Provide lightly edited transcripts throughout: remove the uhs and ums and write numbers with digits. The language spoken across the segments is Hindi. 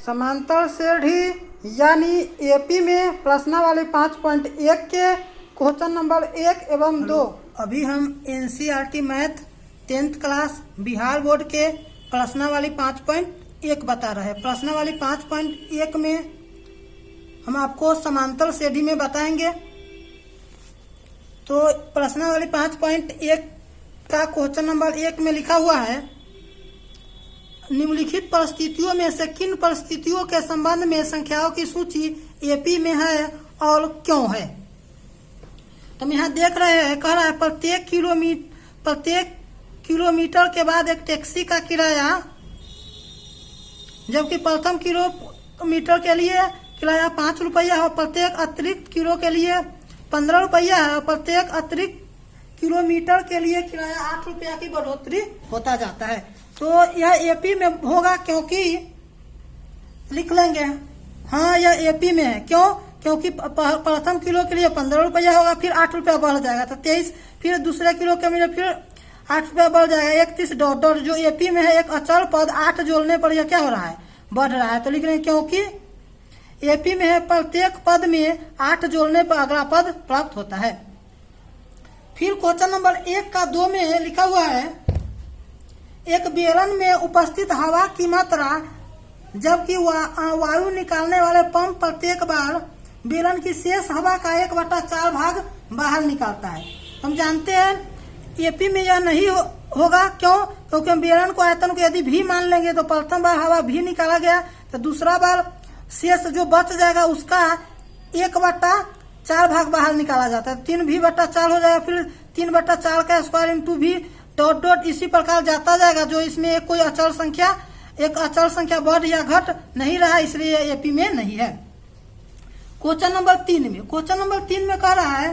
समांतर श्रेणी यानी एपी में प्रश्नावली 5.1 के क्वेश्चन नंबर 1 एवं 2। अभी हम NCERT math 10th class Bihar board के प्रश्नावली 5.1 बता रहे हैं। प्रश्नावली 5.1 में हम आपको समांतर श्रेणी में बताएंगे। तो प्रश्नावली 5.1 का क्वेश्चन नंबर 1 में लिखा हुआ है, निम्नलिखित परिस्थितियों में से किन परिस्थितियों के संबंध में संख्याओं की सूची एपी में है और क्यों है। तो हम यहाँ देख रहे हैं, कह रहा है प्रत्येक किलोमीटर के बाद एक टैक्सी का किराया, जबकि प्रथम किलोमीटर के लिए किराया 5 रुपया और प्रत्येक अतिरिक्त किलो के लिए 15 रुपया है और प्रत्येक अतिरिक्त किलोमीटर के लिए किराया 8 रुपया की बढ़ोतरी होता जाता है। तो यह एपी में होगा, क्योंकि लिख लेंगे हाँ यह एपी में है। क्यों? क्योंकि प्रथम किलो के लिए 15 रुपया होगा, फिर 8 रुपया बढ़ जाएगा तो 23, फिर दूसरे किलो के लिए फिर 8 रुपया बढ़ जाएगा 31 डॉट डॉट। जो एपी में है एक अचल पद 8 जोड़ने पर यह क्या हो रहा है, बढ़ रहा है। तो लिख रहे हैं क्योंकि एपी में है प्रत्येक पद में 8 जोड़ने पर अगला पद प्राप्त होता है। फिर क्वेश्चन नंबर 1 का 2 में लिखा हुआ है, एक बेलन में उपस्थित हवा की मात्रा जबकि वायु निकालने वाले पंप प्रत्येक बार बेलन की शेष हवा का 1/4 भाग बाहर निकालता है। हम जानते हैं एपी में यह नहीं होगा। क्यों? क्योंकि हम बेलन को आयतन को यदि भी मान लेंगे तो प्रथम बार हवा भी निकाला गया तो दूसरा बार शेष जो बच जाएगा उसका 1/4 भाग बाहर निकाला जाता है। 3v/4 हो जाएगा, फिर 3/4 का स्क्वायर इंटू भी डॉट डॉट इसी प्रकार जाता जाएगा। जो इसमें एक अचल संख्या बढ़ या घट नहीं रहा, इसलिए एपी में नहीं है। क्वेश्चन नंबर 3 में कह रहा है,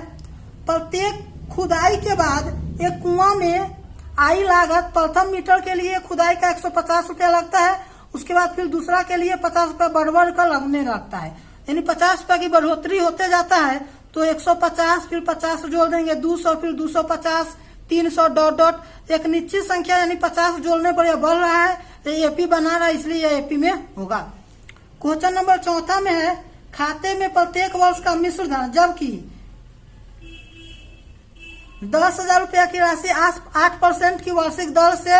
प्रत्येक खुदाई के बाद एक कुआं में आई लागत प्रथम मीटर के लिए खुदाई का 150 रुपया लगता है, उसके बाद फिर दूसरा के लिए 50 रुपया बढ़ कर लगने लगता है। यानी 50 रुपया की बढ़ोतरी होते जाता है। तो 150 फिर 50 जोड़ देंगे 200 फिर 250 300 डॉट डॉट एक निश्चित संख्या यानी 50 जोड़ने पर यह बढ़ रहा है। ये एपी बना रहा है, इसलिए यह एपी में होगा। क्वेश्चन नंबर 4 में है, खाते में प्रत्येक वर्ष का मिश्र धन जबकि 10,000 रुपया की राशि 8% की वार्षिक दर से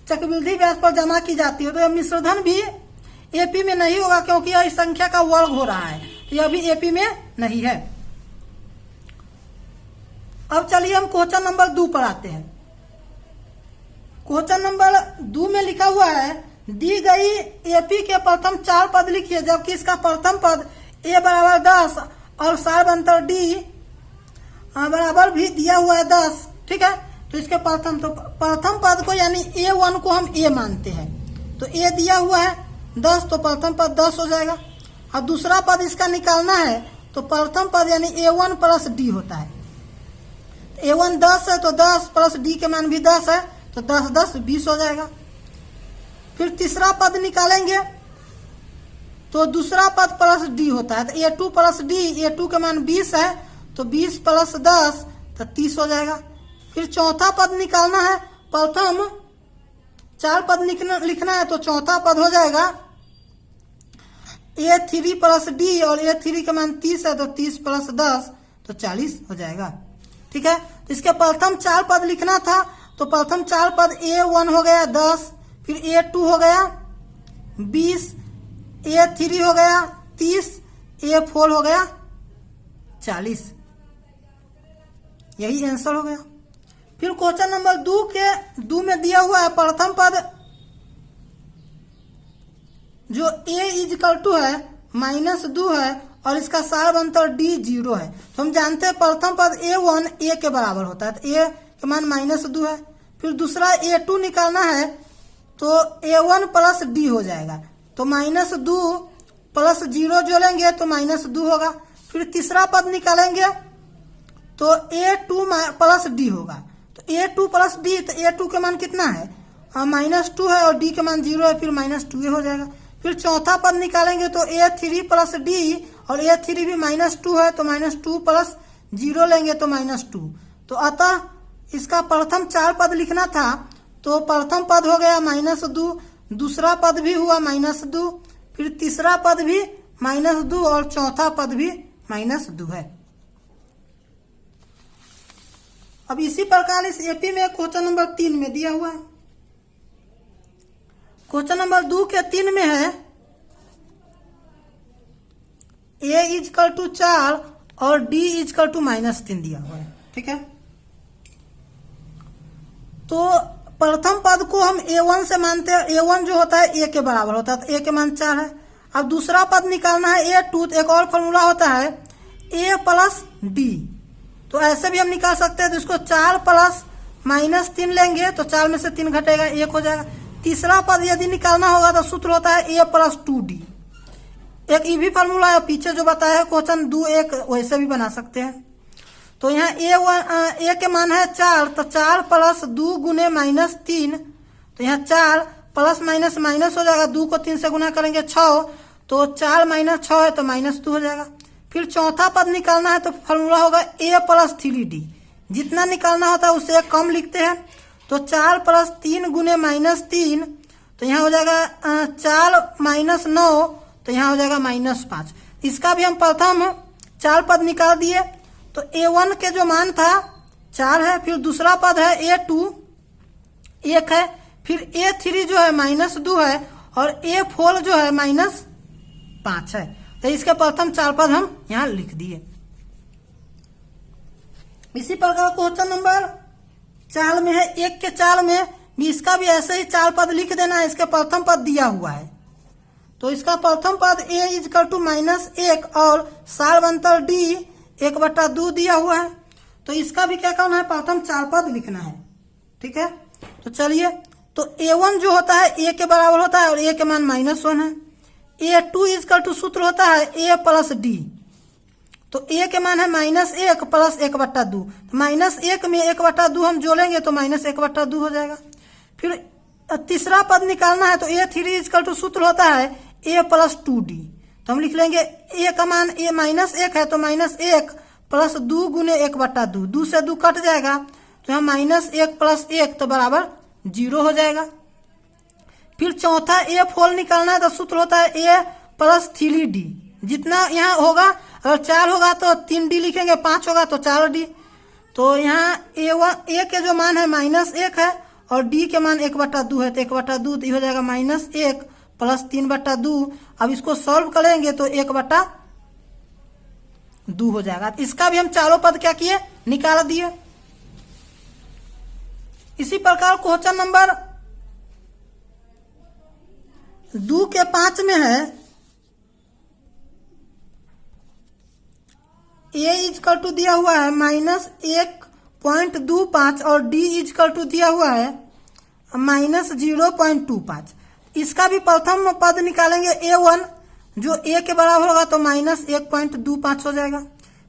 चक्रवृद्धि ब्याज पर जमा की जाती है। तो यह मिश्र धन भी एपी में नहीं होगा, क्योंकि यह इस संख्या का वर्ग हो रहा है। तो यह भी एपी में नहीं है। अब चलिए हम क्वेश्चन नंबर 2 पर आते हैं। क्वेश्चन नंबर 2 में लिखा हुआ है, दी गई एपी के प्रथम 4 पद लिखिए, जबकि इसका प्रथम पद ए बराबर 10 और सार्वभौमिक डी बराबर भी दिया हुआ है 10। ठीक है, तो इसके प्रथम पद को यानी A1 को हम ए मानते हैं। तो ए दिया हुआ है 10, तो प्रथम पद 10 हो जाएगा। और दूसरा पद इसका निकालना है तो प्रथम पद यानी A1 प्लस डी होता है। A1 10 है तो 10 प्लस डी के मान भी 10 है, तो 10 10 20 हो जाएगा। फिर तीसरा पद निकालेंगे तो दूसरा पद प्लस डी होता है, तो A2 प्लस डी, A2 के मान 20 है तो 20 प्लस 10 तो 30 हो जाएगा। फिर चौथा पद निकालना है, प्रथम 4 पद लिखना है तो चौथा पद हो जाएगा A3 प्लस डी और A3 के मान 30 है तो 30 प्लस 10 तो 40 हो जाएगा। ठीक है, तो इसके प्रथम 4 पद लिखना था तो प्रथम 4 पद A1 हो गया 10, फिर A2 हो गया 20, A3 हो गया 30, A4 हो गया 40। यही आंसर हो गया। फिर क्वेश्चन नंबर 2 में दिया हुआ है, प्रथम पद जो A इजकल है -2 है और इसका सार्वभौमिक डी 0 है। तो हम जानते हैं प्रथम पद A1 A के बराबर होता है, तो A के मान -2 है। फिर दूसरा A2 निकालना है तो A1 प्लस डी हो जाएगा, तो -2 प्लस 0 जोड़ेंगे तो -2 होगा। फिर तीसरा पद निकालेंगे तो A2 प्लस डी होगा, तो A2 प्लस डी, तो A2 के मान कितना है -2 है और डी के मान 0 है, फिर -2 हो जाएगा। फिर चौथा पद निकालेंगे तो A3 प्लस डी और A3 भी -2 है तो -2 प्लस 0 लेंगे तो -2। तो अतः इसका प्रथम 4 पद लिखना था तो प्रथम पद हो गया -2, दूसरा पद भी हुआ -2, फिर तीसरा पद भी -2 और चौथा पद भी -2 है। अब इसी प्रकार इस एपी में क्वेश्चन नंबर 3 में दिया हुआ है। क्वेश्चन नंबर 2 के 3 में है a = 4 और d = -3 दिया हुआ है। ठीक है, तो प्रथम पद को हम a1 से मानते हैं। a1 जो होता है a के बराबर होता है, तो a के मान 4 है। अब दूसरा पद निकालना है a2, तो एक और फॉर्मूला होता है a + d, तो ऐसे भी हम निकाल सकते हैं। तो इसको 4 + -3 लेंगे तो 4 में से 3 घटेगा, 1 हो जाएगा। तीसरा पद यदि निकालना होगा तो सूत्र होता है a + 2d। एक ये भी फॉर्मूला है, पीछे जो बताया है क्वेश्चन 2 वैसे भी बना सकते हैं। तो यहाँ a के मान है 4, तो 4 + 2 गुने -3, तो यहाँ 4 प्लस माइनस माइनस हो जाएगा। 2 को 3 से गुना करेंगे 6, तो 4 - 6 है तो -2 हो जाएगा। फिर चौथा पद निकालना है तो फॉर्मूला होगा a + 3d। जितना निकालना होता है उससे कम लिखते हैं, तो 4 + 3 गुने -3, तो यहाँ हो जाएगा 4 - 9, तो यहाँ हो जाएगा -5। इसका भी हम प्रथम 4 पद निकाल दिए। तो a1 के जो मान था 4 है, फिर दूसरा पद है a2 1 है, फिर a3 जो है -2 है, और a4 जो है -5 है। तो इसके प्रथम 4 पद हम यहाँ लिख दिए। इसी प्रकार क्वेश्चन नंबर 4 में है 1 के 4 में भी इसका भी ऐसे ही 4 पद लिख देना है। इसके प्रथम पद दिया हुआ है, तो इसका प्रथम पद a = -1 और सारवंतर d 1/2 दिया हुआ है। तो इसका भी क्या करना है, प्रथम 4 पद लिखना है। ठीक है, तो चलिए, तो a1 जो होता है a के बराबर होता है और a के मान -1 है। a2 = सूत्र होता है a + d, तो a के मान है -1 + 1/2, -1 में 1/2 हम जोड़ेंगे तो -1/2 हो जाएगा। फिर तीसरा पद निकालना है तो a3 = सूत्र होता है a + 2d, तो हम लिख लेंगे a का मान -1 है तो -1 + 2 गुने 1/2, 2 से 2 कट जाएगा, तो यहाँ -1 + 1 तो बराबर 0 हो जाएगा। फिर चौथा a4 निकालना है तो सूत्र होता है a + 3d। जितना यहाँ होगा, अगर 4 होगा तो 3d लिखेंगे, 5 होगा तो 4d। तो यहाँ a के जो मान है -1 है और d के मान 1/2 है, तो 1/2 हो जाएगा -1 + 3/2। अब इसको सॉल्व करेंगे तो 1/2 हो जाएगा। इसका भी हम चारों पद क्या किए, निकाल दिए। इसी प्रकार क्वेश्चन नंबर 2 के 5 में है a = दिया हुआ है -1.25 और d = दिया हुआ है -0.25। इसका भी प्रथम पद निकालेंगे a1, जो a के बराबर होगा तो -1.25 हो जाएगा।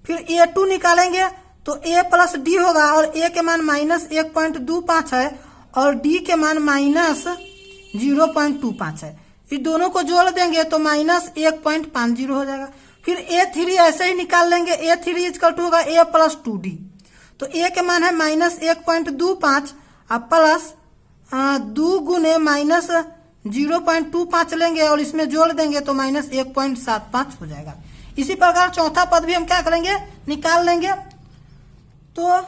फिर a2 निकालेंगे तो a + d होगा और a के मान -1.25 है और d के मान -0.25 है। इस दोनों को जोड़ देंगे तो -1.50 हो जाएगा। फिर a3 ऐसे ही निकाल लेंगे, a3 = होगा a + 2d, तो a के मान है -1.25 और प्लस 2 गुने -0.25 लेंगे और इसमें जोड़ देंगे तो -1.75 हो जाएगा। इसी प्रकार चौथा पद भी हम क्या करेंगे, निकाल लेंगे। तो